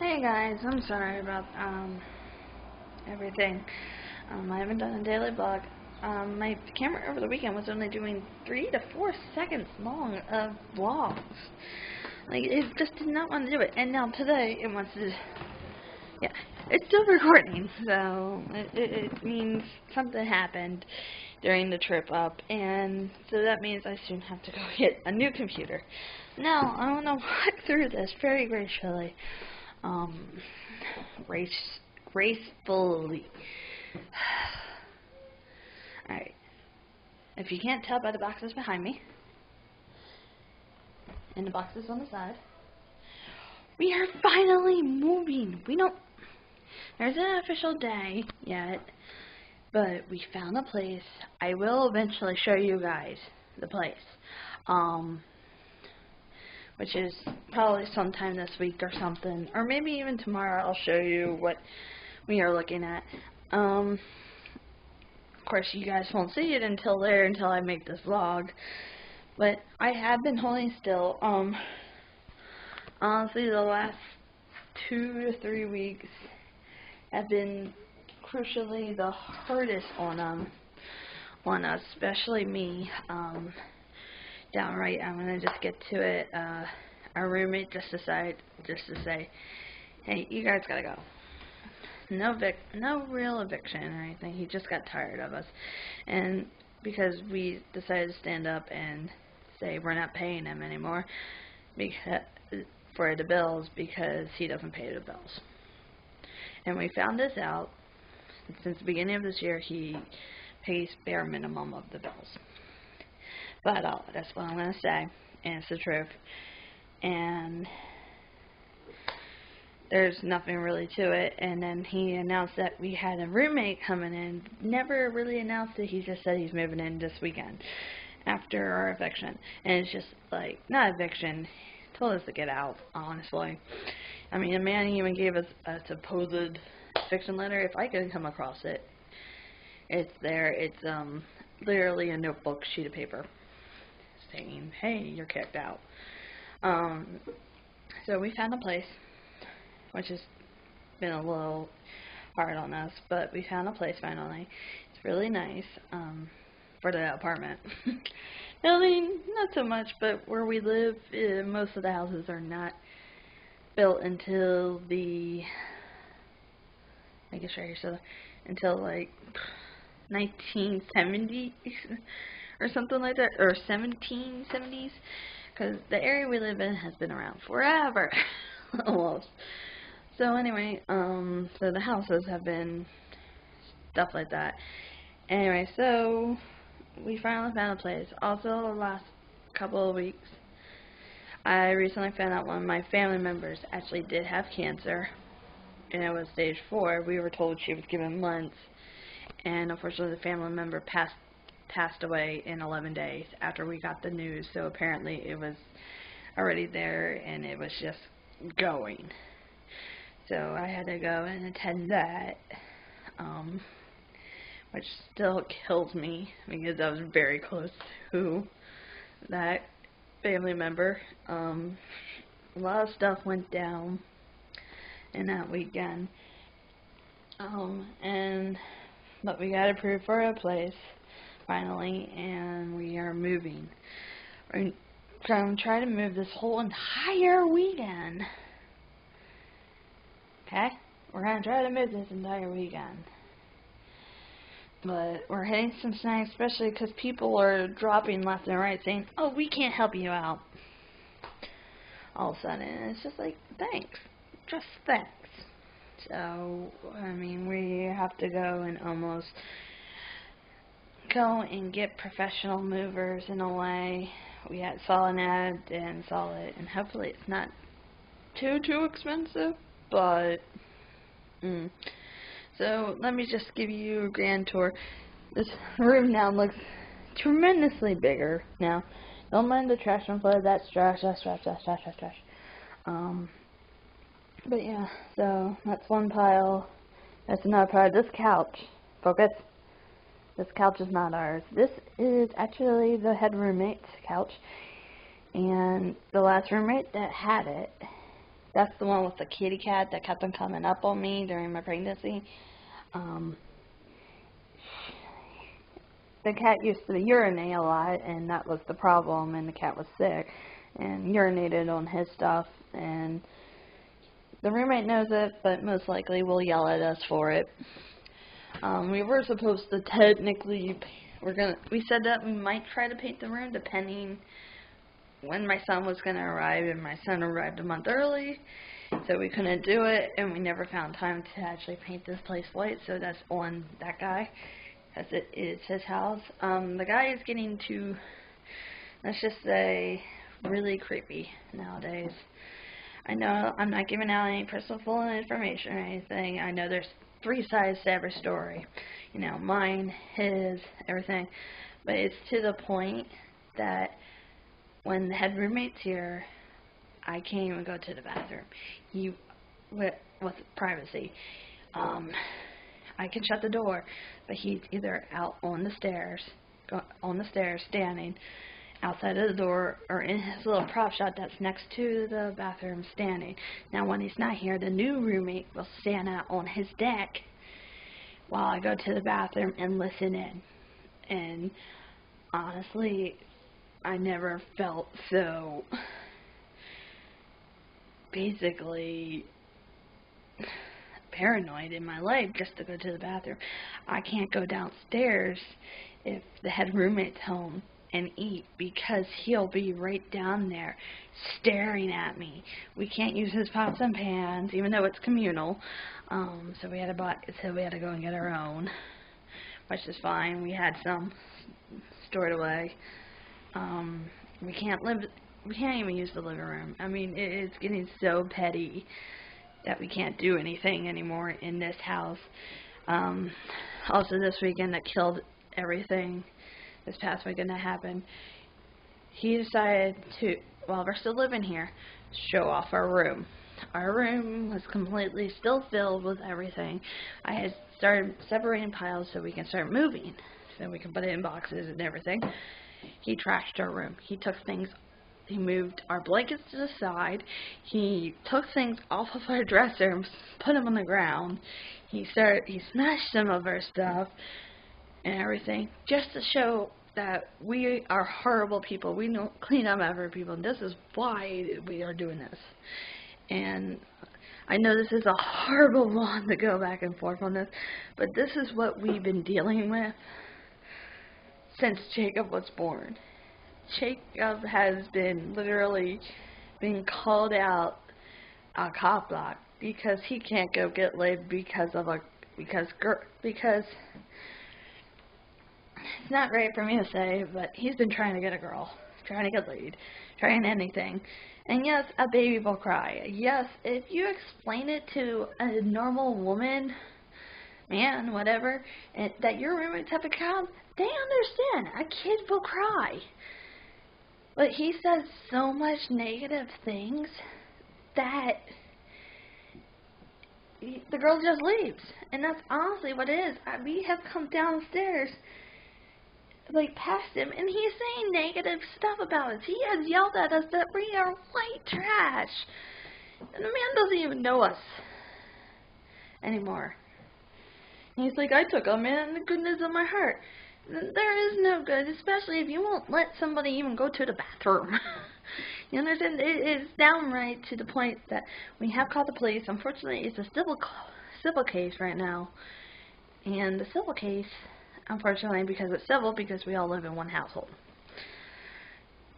Hey guys, I'm sorry about everything. I haven't done a daily vlog. My camera over the weekend was only doing 3 to 4 seconds long of vlogs. Like, it just did not want to do it. And now today it wants to. Yeah, it's still recording, so it means something happened during the trip up, and so that means I soon have to go get a new computer. Now I want to walk through this very gracefully. Gracefully. Alright. If you can't tell by the boxes behind me, and the boxes on the side, we are finally moving. There's an official day yet, but we found a place. I will eventually show you guys the place. Which is probably sometime this week or something, or maybe even tomorrow. I'll show you what we are looking at. Of course, you guys won't see it until I make this vlog, but I have been holding still. Honestly, the last 2 to 3 weeks have been crucially the hardest on us, especially me. Downright, I'm gonna just get to it. Our roommate just decided to say, "Hey, you guys gotta go." No real eviction or anything. He just got tired of us, and because we decided to stand up and say we're not paying him anymore for the bills because he doesn't pay the bills. And we found this out since the beginning of this year. He pays bare minimum of the bills. But that's what I'm going to say, and it's the truth. And there's nothing really to it. And then he announced that we had a roommate coming in. Never really announced it. He just said he's moving in this weekend after our eviction. And it's just like, not eviction. He told us to get out, honestly. I mean, the man even gave us a supposed eviction letter. If I could come across it, it's there. It's literally a notebook sheet of paper saying, "Hey, you're kicked out." So we found a place, which has been a little hard on us, but we found a place finally. It's really nice for the apartment. Building, not so much, but where we live, most of the houses are not built until until like 1970s or something like that, or 1770s, because the area we live in has been around forever, almost. So anyway, so the houses have been stuff like that. Anyway, so we finally found a place. Also, the last couple of weeks, I recently found out one of my family members actually did have cancer, and it was stage 4. We were told she was given months, and unfortunately the family member passed away in 11 days after we got the news. So apparently it was already there, and it was just going. So I had to go and attend that, which still kills me because I was very close to that family member. A lot of stuff went down in that weekend, but we got approved for a place finally, and we are moving. We're going to try to move this whole entire weekend. Okay? We're going to try to move this entire weekend. But we're hitting some snags, especially because people are dropping left and right saying, "Oh, we can't help you out." All of a sudden, and it's just like, thanks. Just thanks. So, I mean, we have to go and almost go and get professional movers in a way. We saw an ad and saw it, and hopefully it's not too expensive, but so let me just give you a grand tour. This room now looks tremendously bigger now. Don't mind the trash on the floor. That's trash. But yeah, so that's one pile. That's another pile. This couch, focus. This couch is not ours. This is actually the head roommate's couch, and the last roommate that had it That's the one with the kitty cat that kept on coming up on me during my pregnancy. Um, the cat used to urinate a lot, and that was the problem, and the cat was sick and urinated on his stuff, and the roommate knows it, but most likely will yell at us for it. We were supposed to technically, we said that we might try to paint the room depending when my son was going to arrive, and my son arrived a month early, so we couldn't do it, and we never found time to actually paint this place white, so that's on that guy, as it is his house. The guy is getting too, let's just say, really creepy nowadays. I know I'm not giving out any personal information or anything. I know there's 3 sides to every story. You know, mine, his, everything. But it's to the point that when the head roommate's here, I can't even go to the bathroom. With privacy. I can shut the door, but he's either out on the stairs, standing outside of the door, or in his little prop shop that's next to the bathroom, standing. Now, when he's not here, the new roommate will stand out on his deck while I go to the bathroom and listen in. And honestly, I never felt so basically paranoid in my life just to go to the bathroom. I can't go downstairs if the head roommate's home and eat, because he'll be right down there staring at me. We can't use his pots and pans, even though it's communal. So we had to go and get our own, which is fine. We had some stored away. We can't even use the living room. I mean, it's getting so petty that we can't do anything anymore in this house. Also, this weekend that killed everything. This past weekend that happened, he decided to, while we're still living here, show off our room. Our room was completely still filled with everything. I had started separating piles so we can start moving, so we can put it in boxes and everything. He trashed our room. He took things, he moved our blankets to the side. He took things off of our dresser and put them on the ground. He smashed some of our stuff and everything, just to show that we are horrible people. We don't clean up after people. This is why we are doing this. And I know this is a horrible one to go back and forth on this, but this is what we've been dealing with since Jacob was born. Jacob has been literally being called out a cop block because he can't go get laid because it's not right for me to say, but he's been trying to get a girl, trying to get laid, trying anything. And yes, a baby will cry. Yes, if you explain it to a normal woman, man, whatever, that your roommates have a child, they understand. A kid will cry. But he says so much negative things that the girl just leaves. And that's honestly what it is. We have come downstairs, like, past him, and he's saying negative stuff about us. He has yelled at us that we are white trash. And the man doesn't even know us anymore. And he's like, I took a man in the goodness of my heart. There is no good, especially if you won't let somebody even go to the bathroom. You understand? It is downright to the point that we have called the police. Unfortunately, it's a civil case right now. And the civil case, unfortunately, because it's civil, because we all live in one household.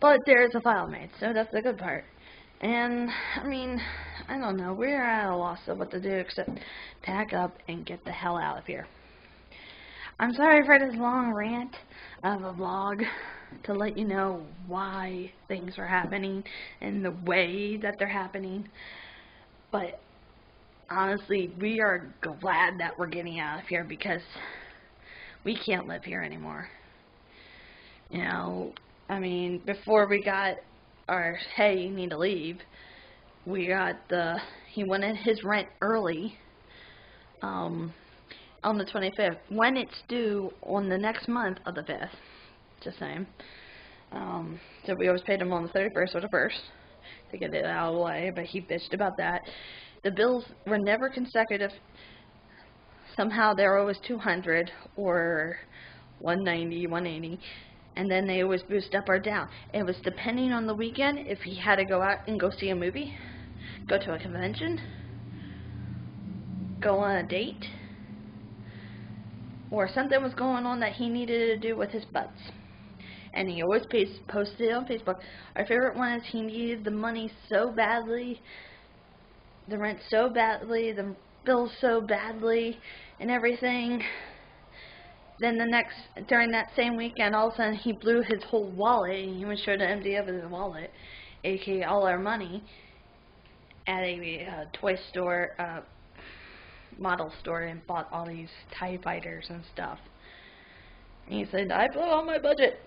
But there is a file made, so that's the good part. And, I mean, I don't know. We're at a loss of what to do except pack up and get the hell out of here. I'm sorry for this long rant of a vlog to let you know why things are happening and the way that they're happening. But, honestly, we are glad that we're getting out of here because we can't live here anymore. You know, I mean, before we got our, hey, you need to leave, we got he wanted his rent early, on the 25th, when it's due on the next month of the 5th, just saying. So we always paid him on the 31st or the 1st. to get it out of the way, but he bitched about that. The bills were never consecutive. Somehow they were always 200 or 190, 180, and then they always boost up or down. It was depending on the weekend if he had to go out and go see a movie, go to a convention, go on a date, or something was going on that he needed to do with his buds. And he always posted it on Facebook. Our favorite one is he needed the money so badly, the rent so badly, the bills so badly, and everything. Then during that same weekend, all of a sudden he blew his whole wallet, and he was sure to empty up his wallet, aka all our money, at a toy store, model store, and bought all these TIE fighters and stuff. And he said, I blew all my budget.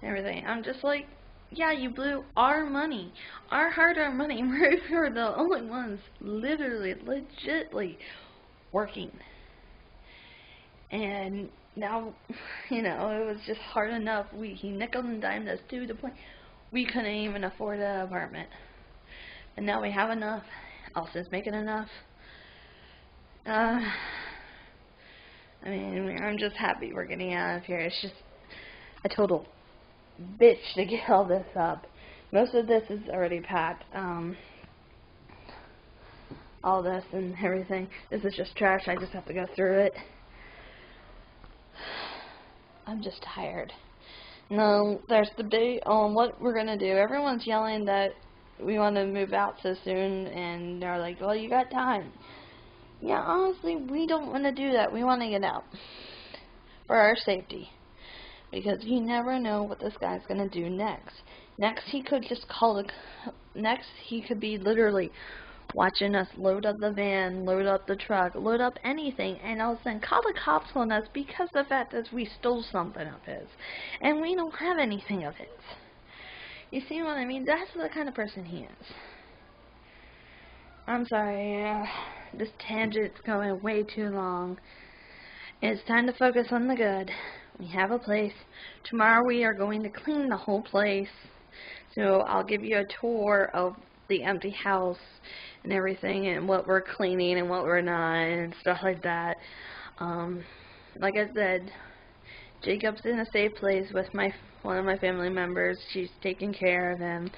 Everything. I'm just like, yeah, you blew our money, our hard-earned money. We were the only ones literally, legitly working. And now, you know, it was just hard enough. He nickel and dimed us to the point we couldn't even afford an apartment. And now we have enough. Alston's making enough. I mean, I'm just happy we're getting out of here. It's just a total bitch to get all this up. Most of this is already packed. All this and everything. This is just trash. I just have to go through it. I'm just tired. No, there's debate on what we're going to do. Everyone's yelling that we want to move out so soon, and they're like, well, you got time. Yeah, honestly, we don't want to do that. We want to get out for our safety, because you never know what this guy's going to do next. Next, he could just next, he could be literally watching us load up the van, load up the truck, load up anything, and all of a sudden call the cops on us because the fact that we stole something of his, and we don't have anything of his. You see what I mean? That's the kind of person he is. I'm sorry, this tangent's going way too long. It's time to focus on the good. We have a place. Tomorrow we are going to clean the whole place. So I'll give you a tour of the empty house and everything, and what we're cleaning and what we're not, and stuff like that. Like I said, Jacob's in a safe place with one of my family members. She's taking care of him,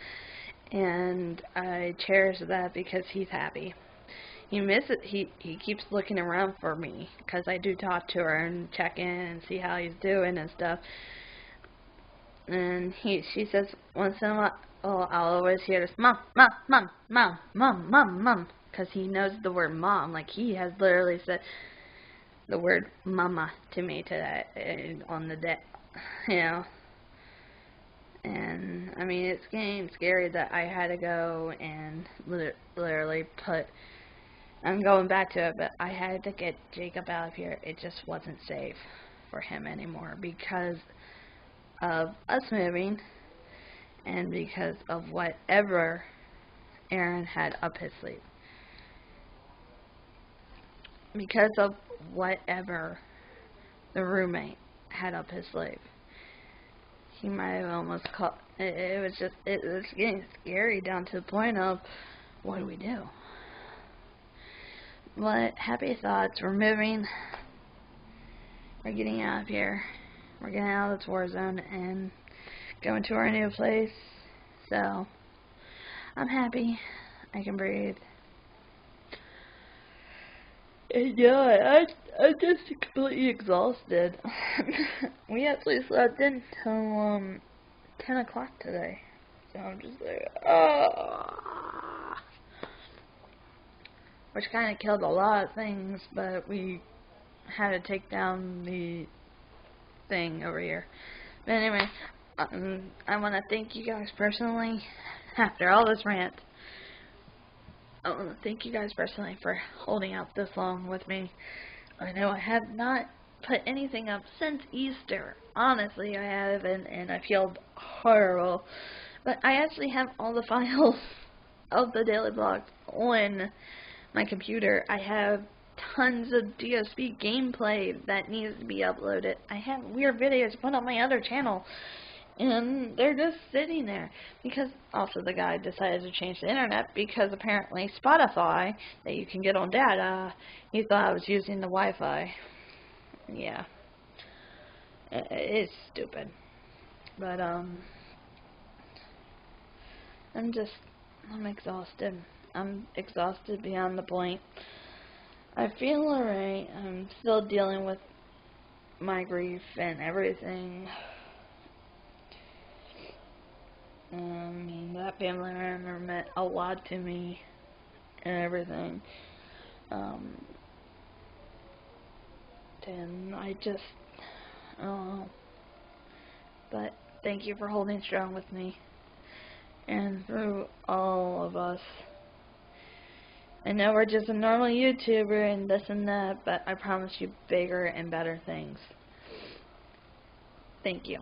and I cherish that because he's happy. He keeps looking around for me because I do talk to her and check in and see how he's doing and stuff. And she says once in a while, oh, I'll always hear this, Mom, Mom, Mom, Mom, Mom, Mom, Mom, because he knows the word Mom. Like, he has literally said the word Mama to me today on the day, you know. And, I mean, it's getting scary that I had to go and literally I'm going back to it, but I had to get Jacob out of here. It just wasn't safe for him anymore because of us moving and because of whatever Aaron had up his sleeve. Because of whatever the roommate had up his sleeve. He might have almost caught it was getting scary down to the point of, what do we do? But happy thoughts. We're moving. We're getting out of here. We're getting out of this war zone and going to our new place. So I'm happy. I can breathe. And yeah, I'm just completely exhausted. We actually slept in till 10 o'clock today. So I'm just like, which kind of killed a lot of things, but we had to take down the thing over here. But anyway, I want to thank you guys personally. After all this rant, I want to thank you guys personally for holding out this long with me. I know I have not put anything up since Easter. Honestly, I haven't, and I feel horrible. But I actually have all the files of the daily vlogs on my computer. I have tons of DSP gameplay that needs to be uploaded. I have weird videos put on my other channel, And they're just sitting there. Because also the guy decided to change the internet because apparently Spotify, that you can get on data, he thought I was using the Wi-Fi. Yeah. It's stupid. But, I'm exhausted. I'm exhausted beyond the point. I feel alright. I'm still dealing with my grief and everything. I mean, that family member meant a lot to me and everything. And I just, oh, but thank you for holding strong with me and through all of us. I know we're just a normal YouTuber and this and that, but I promise you bigger and better things. Thank you.